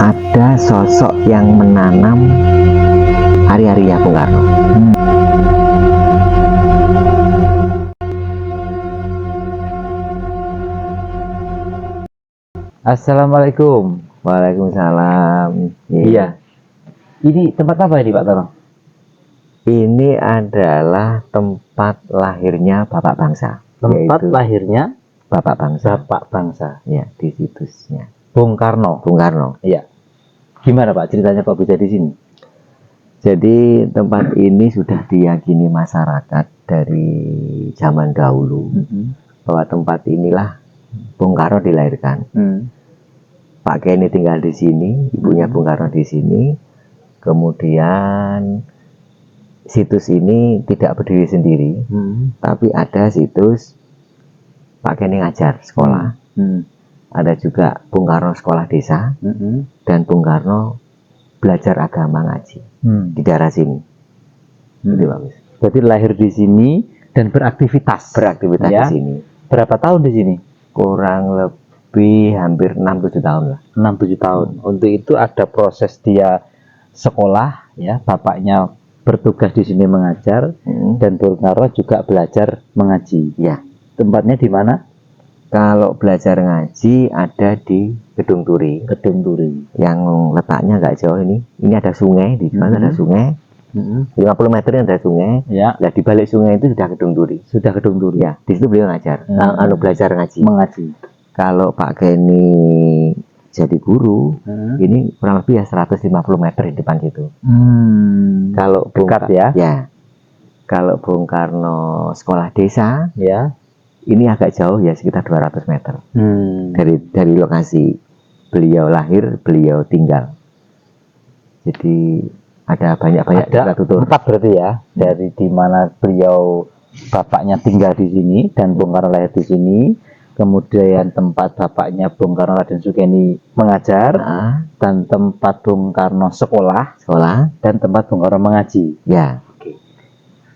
ada sosok yang menanam hari-harinya Bung Karno. Assalamualaikum. Waalaikumsalam. Iya. Ini tempat apa ini Pak Tono? Ini adalah tempat lahirnya Bapak Bangsa. Tempat yaitu lahirnya Bapak Bangsa. Bapak Bangsa. Ya, di situsnya. Bung Karno. Bung Karno. Iya. Gimana Pak ceritanya kok bisa di sini? Jadi tempat ini sudah diyakini masyarakat dari zaman dahulu bahwa tempat inilah Bung Karno dilahirkan. Pak Kenny tinggal di sini, ibunya Bung Karno di sini. Kemudian situs ini tidak berdiri sendiri, tapi ada situs Pak Kenny ngajar sekolah. Ada juga Bung Karno sekolah desa, dan Bung Karno belajar agama ngaji di daerah sini. Itu bagus. Berarti lahir di sini dan beraktivitas. Beraktivitas Ya. di sini. Berapa tahun di sini? Kurang lebih hampir 6-7 tahun lah. 6-7 tahun. Untuk itu ada proses dia sekolah, ya, bapaknya bertugas di sini mengajar, dan Bung Karno juga belajar mengaji. Ya. Tempatnya di mana? Kalau belajar ngaji ada di Gedung Turi. Gedung Turi. Yang letaknya nggak jauh ini. Ini ada sungai, di sana ada sungai. 50 meter ada sungai. Ya. Nah, di balik sungai itu sudah Gedung Turi. Sudah Gedung Turi. Ya, di situ beliau ngajar. Belajar ngaji. Mengaji. Kalau Pak Kenny jadi guru, ini kurang lebih ya 150 meter di depan situ. Kalau Dekat ya? Ya. Kalau Bung Karno sekolah desa, Ya. ini agak jauh ya, sekitar 200 meter dari lokasi beliau lahir, beliau tinggal. Jadi ada banyak tutur. Tempat berarti ya, dari di mana beliau bapaknya tinggal di sini dan Bung Karno lahir di sini, kemudian tempat bapaknya Bung Karno Raden Sukeni mengajar, dan tempat Bung Karno sekolah, dan tempat Bung Karno mengaji. Ya.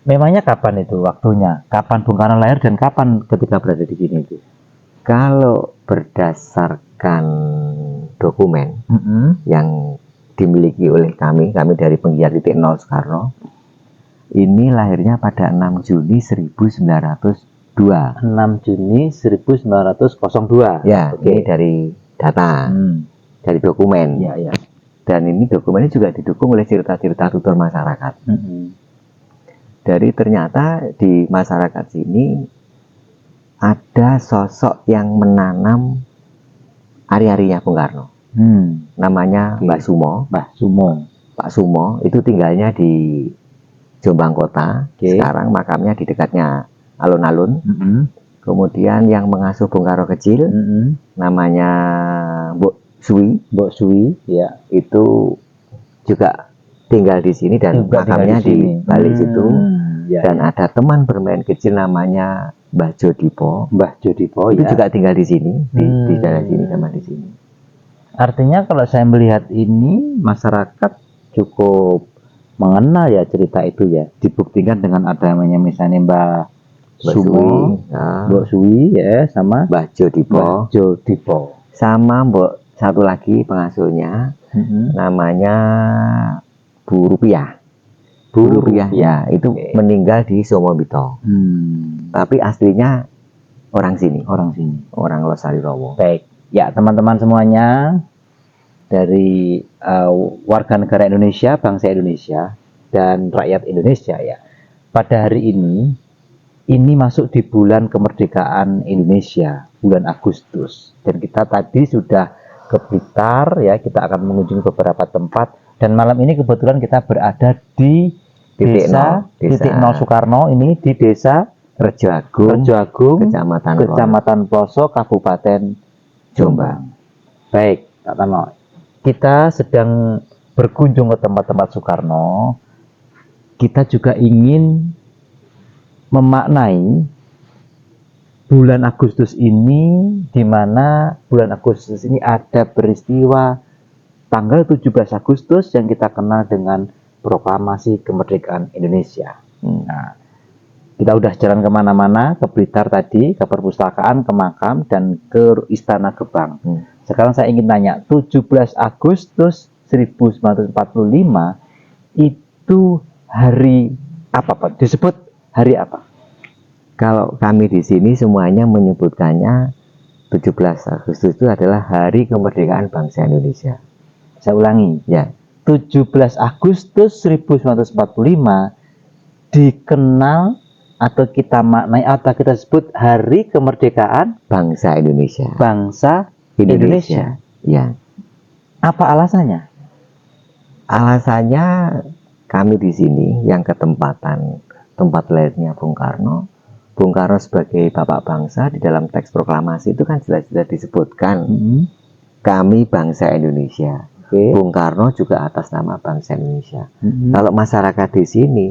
Memangnya kapan itu waktunya? Kapan Bung Karno lahir dan kapan ketika berada di sini itu? Kalau berdasarkan dokumen yang dimiliki oleh kami dari penggiat titik nol Soekarno, ini lahirnya pada 6 Juni 1902. 6 Juni 1902. Ya, ini dari data, dari dokumen. Ya. Dan ini dokumennya juga didukung oleh cerita-cerita tutur masyarakat. Dari ternyata di masyarakat sini ada sosok yang menanam hari-harinya Bung Karno. Namanya Mbah Sumo. Pak Sumo itu tinggalnya di Jombang Kota. Sekarang makamnya di dekatnya alun-alun. Kemudian yang mengasuh Bung Karno kecil namanya Mbok Suwi, ya, itu juga tinggal di sini dan makamnya di balik situ. Dan ada teman bermain kecil namanya Mbah Jodipo. Itu juga tinggal di sini, di daerah sini sama di sini. Artinya kalau saya melihat ini, masyarakat cukup mengenal ya cerita itu ya. Dibuktikan dengan adanya misalnya Mbah Sumo, Mbok Suwi ya, sama Mbah Jodipo. Sama Mbok satu lagi pengasuhnya namanya Bu Rupiah. Bu Rupiah ya, itu meninggal di Somobito. Tapi aslinya orang sini. Orang Losarirowo. Baik. Ya, teman-teman semuanya, dari warga negara Indonesia, bangsa Indonesia, dan rakyat Indonesia ya. Pada hari ini masuk di bulan kemerdekaan Indonesia, bulan Agustus. Dan kita tadi sudah ke Blitar ya, kita akan mengunjungi beberapa tempat. Dan malam ini kebetulan kita berada di titik nol Soekarno, ini di desa Rejo Agung, Kecamatan Ploso, Kabupaten Jombang. Baik, Pak Tono, kita sedang berkunjung ke tempat-tempat Soekarno. Kita juga ingin memaknai bulan Agustus ini, di mana bulan Agustus ini ada peristiwa tanggal 17 Agustus yang kita kenal dengan Proklamasi Kemerdekaan Indonesia. Nah, Kita udah jalan kemana-mana, ke Blitar tadi, ke perpustakaan, ke makam, dan ke Istana Gebang. Sekarang saya ingin tanya, 17 Agustus 1945 itu hari apa, Pak? Disebut hari apa? Kalau kami di sini semuanya menyebutkannya 17 Agustus itu adalah hari kemerdekaan bangsa Indonesia. Saya ulangi, Ya, 17 Agustus 1945 dikenal atau kita maknai atau kita sebut hari kemerdekaan bangsa Indonesia. bangsa Indonesia. Ya. Apa alasannya? Alasannya kami di sini yang ketempatan tempat lahirnya Bung Karno. Bung Karno sebagai bapak bangsa di dalam teks proklamasi itu kan jelas-jelas disebutkan kami bangsa Indonesia. Bung Karno juga atas nama bangsa Indonesia. Kalau masyarakat di sini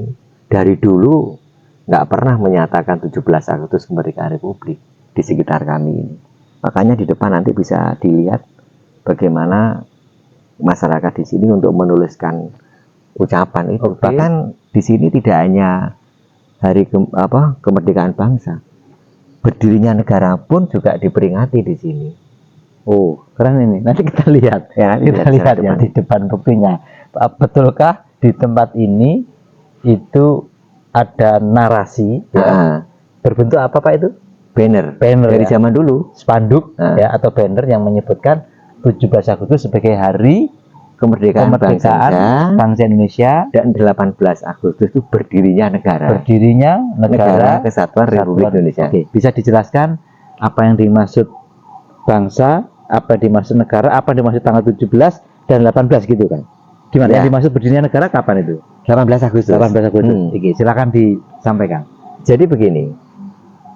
dari dulu nggak pernah menyatakan 17 Agustus kemerdekaan Republik di sekitar kami ini. Makanya di depan nanti bisa dilihat bagaimana masyarakat di sini untuk menuliskan ucapan itu. Bahkan di sini tidak hanya hari kemerdekaan bangsa, berdirinya negara pun juga diperingati di sini. Oh, keren ini. Nanti kita lihat. Ya, Kita lihat ya di depan buktinya. Betulkah di tempat ini itu ada narasi ya, berbentuk apa Pak itu? Banner Banner dari ya. zaman dulu, Spanduk ya, atau banner yang menyebutkan 17 Agustus sebagai hari kemerdekaan bangsa Indonesia, dan 18 Agustus itu berdirinya negara. Berdirinya negara Kesatuan Republik Indonesia. Oke, bisa dijelaskan apa yang dimaksud bangsa, apa yang dimaksud negara, apa yang dimaksud tanggal 17 dan 18 gitu kan? Gimana? Ya. Yang dimaksud berdirinya negara kapan itu? 18 Agustus. 18 Agustus. Oke, silakan disampaikan. Jadi begini,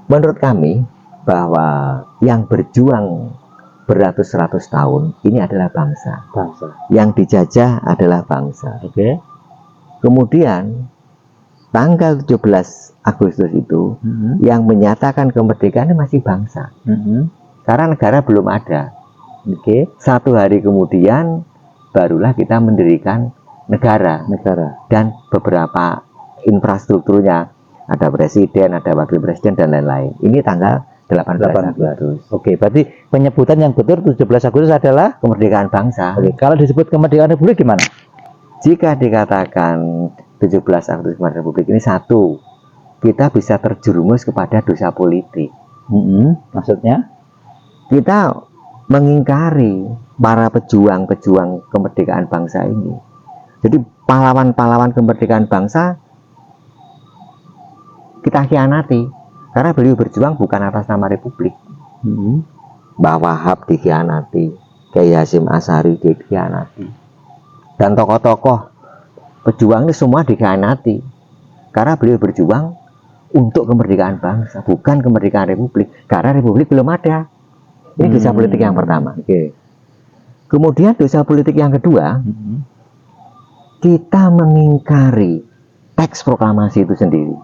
menurut kami bahwa yang berjuang beratus-ratus tahun ini adalah bangsa. Yang dijajah adalah bangsa. Oke. Kemudian tanggal 17 Agustus itu yang menyatakan kemerdekaan masih bangsa. Karena negara belum ada. Oke. Satu hari kemudian barulah kita mendirikan negara dan beberapa infrastrukturnya, ada presiden, ada wakil presiden dan lain-lain. Ini tanggal 18 Agustus. Oke, berarti penyebutan yang betul 17 Agustus adalah kemerdekaan bangsa. Oke, kalau disebut kemerdekaan Republik gimana? Jika dikatakan 17 Agustus kemerdekaan Republik ini, satu, kita bisa terjerumus kepada dosa politik. Maksudnya? Kita mengingkari para pejuang-pejuang kemerdekaan bangsa ini. Jadi pahlawan-pahlawan kemerdekaan bangsa kita khianati karena beliau berjuang bukan atas nama Republik. Mbah Wahab dikhianati, Kiai Hasyim Asy'ari dikhianati, dan tokoh-tokoh pejuang ini semua dikhianati karena beliau berjuang untuk kemerdekaan bangsa, bukan kemerdekaan Republik, karena Republik belum ada. Ini dosa politik yang pertama. Kemudian dosa politik yang kedua, kita mengingkari teks proklamasi itu sendiri.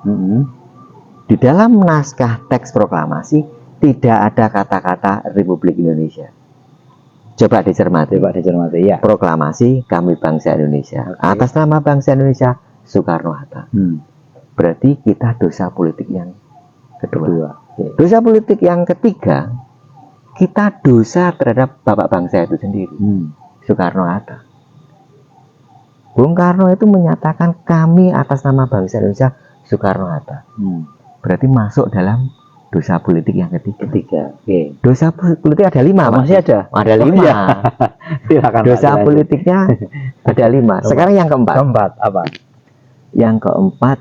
Di dalam naskah teks proklamasi tidak ada kata-kata Republik Indonesia. Coba dicermati. Ya. Proklamasi kami bangsa Indonesia. Atas nama bangsa Indonesia, Soekarno-Hatta. Berarti kita dosa politik yang kedua. Dosa politik yang ketiga, kita dosa terhadap bapak bangsa itu sendiri, Soekarno-Hatta. Bung Karno itu menyatakan kami atas nama bangsa Indonesia, Soekarno-Hatta. Berarti masuk dalam dosa politik yang ketiga. Dosa politik ada 5. Masih ada? Ada 5. Silakan, dosa politiknya ada 5. Sekarang yang keempat. Apa? Yang keempat,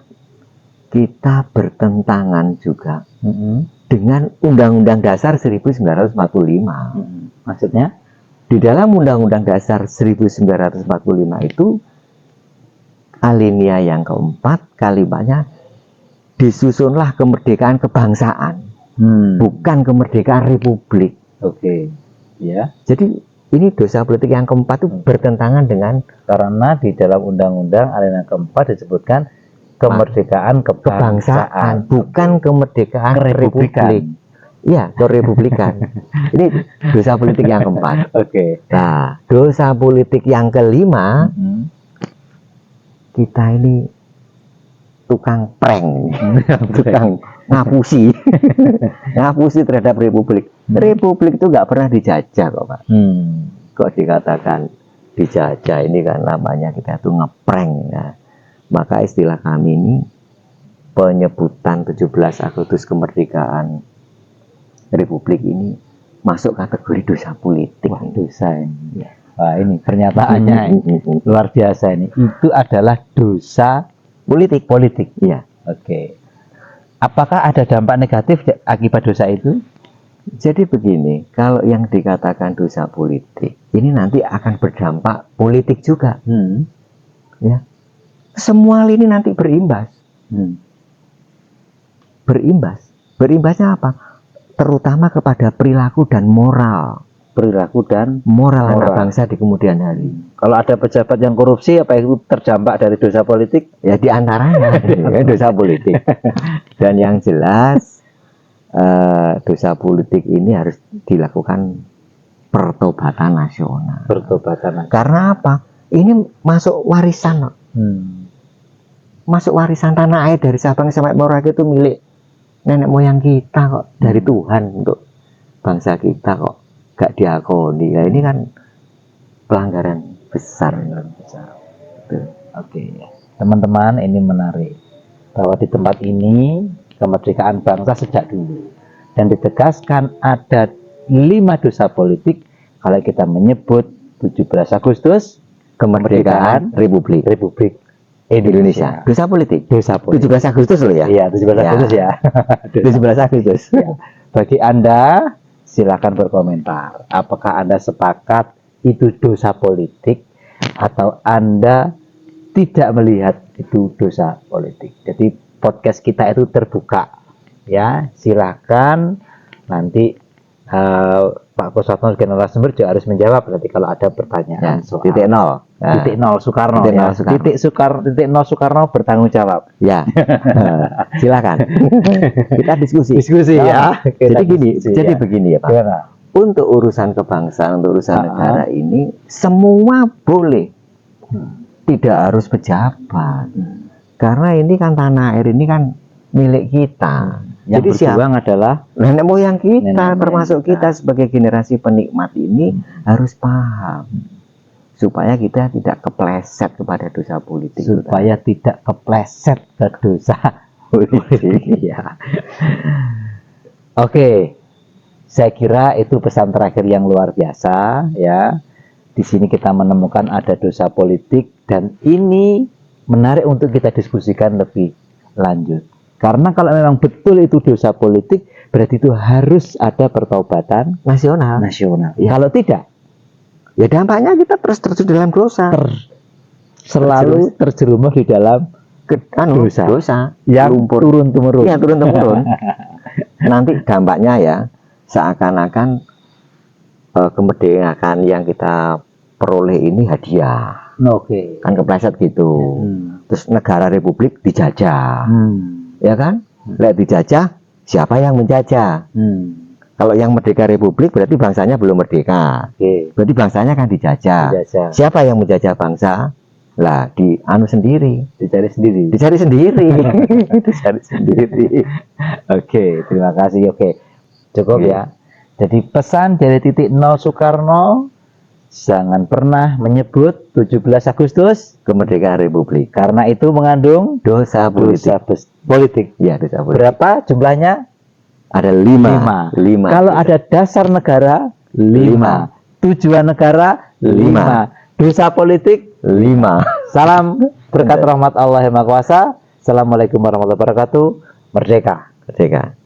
kita bertentangan juga dengan Undang-Undang Dasar 1945. Maksudnya? Di dalam Undang-Undang Dasar 1945 itu alinea yang keempat kalimatnya disusunlah kemerdekaan kebangsaan, bukan kemerdekaan republik. Ya. Jadi ini dosa politik yang keempat itu bertentangan dengan, karena di dalam undang-undang alinea keempat disebutkan kemerdekaan kebangsaan, bukan kemerdekaan republik. Iya, kerepublikan. Ini dosa politik yang keempat. Nah, dosa politik yang kelima, kita ini tukang prank, tukang ngapusi, ngapusi terhadap Republik. Republik itu nggak pernah dijajah kok Pak. Kok dikatakan dijajah, ini kan namanya kita tuh ngeprank ya. Maka istilah kami ini penyebutan 17 Agustus kemerdekaan Republik ini masuk kategori dosa politik. Wah, dosa ini. Wah, ini pernyataannya luar biasa ini. Itu adalah dosa Politik. politik. Iya. Oke. Apakah ada dampak negatif akibat dosa itu? Jadi begini, kalau yang dikatakan dosa politik ini nanti akan berdampak politik juga, ya. Semua lini nanti berimbas, berimbasnya apa? Terutama kepada perilaku dan moral anak bangsa di kemudian hari. Kalau ada pejabat yang korupsi, apa itu terdampak dari dosa politik? Ya diantaranya dosa politik. Dan yang jelas dosa politik ini harus dilakukan pertobatan nasional. Karena apa? Ini masuk warisan, masuk warisan tanah air dari Sabang sampai Merauke itu milik nenek moyang kita kok, dari Tuhan untuk bangsa kita kok. Gak diakoni. Ya ini kan pelanggaran besar. Oke, teman-teman, ini menarik bahwa di tempat ini kemerdekaan bangsa sejak dulu dan ditegaskan ada 5 dosa politik kalau kita menyebut 17 Agustus kemerdekaan Republik Indonesia. Dosa politik. 17 Agustus loh ya. Iya, 17 Agustus ya. 17 Agustus. Ya. Bagi Anda silakan berkomentar. Apakah Anda sepakat itu dosa politik atau Anda tidak melihat itu dosa politik? Jadi podcast kita itu terbuka, ya. Silakan nanti Pak Kusatno sebagai narasumber juga harus menjawab nanti kalau ada pertanyaan Ya, soal titik nol Soekarno. Titik nol Soekarno bertanggung jawab. Ya, silakan. Kita diskusi ya. Jadi gini, diskusi, jadi ya. begini ya Pak. Gimana? Untuk urusan kebangsaan, untuk urusan negara ini semua boleh, tidak harus pejabat. Karena ini kan tanah air ini kan milik kita. Yang Jadi berjuang adalah nenek moyang kita, nenek termasuk kita. kita sebagai generasi penikmat ini harus paham supaya kita tidak kepleset kepada dosa politik. supaya tidak kepleset ke dosa politik. Ya. Oke, saya kira itu pesan terakhir yang luar biasa ya. Di sini kita menemukan ada dosa politik dan ini menarik untuk kita diskusikan lebih lanjut. Karena kalau memang betul itu dosa politik, berarti itu harus ada pertobatan nasional. Ya. Kalau tidak, Ya dampaknya kita terus dalam dosa. Selalu terjerumus di dalam dosa yang turun-temurun. Iya, turun-temurun. Nanti dampaknya ya seakan-akan kemerdekaan yang kita peroleh ini hadiah. Oke. Kan kepleset gitu. Terus negara republik dijajah. Ya kan? Lihat dijajah, siapa yang menjajah? Kalau yang merdeka republik berarti bangsanya belum merdeka. Berarti bangsanya kan dijajah. Siapa yang menjajah bangsa? Lah di anu sendiri, Dicari sendiri. dicari sendiri. Dicari sendiri. Oke, terima kasih. Oke, cukup Oke. ya. Jadi pesan dari titik nol Soekarno, jangan pernah menyebut 17 Agustus Kemerdekaan republik. karena itu mengandung Dosa politik. politik. Ya, dosa politik. Berapa jumlahnya? Ada 5. 5. Kalau ada dasar negara, 5. Tujuan negara, 5. Dosa politik, 5. salam berkat rahmat Allah yang Maha Kuasa. Assalamualaikum warahmatullahi wabarakatuh. Merdeka. Merdeka.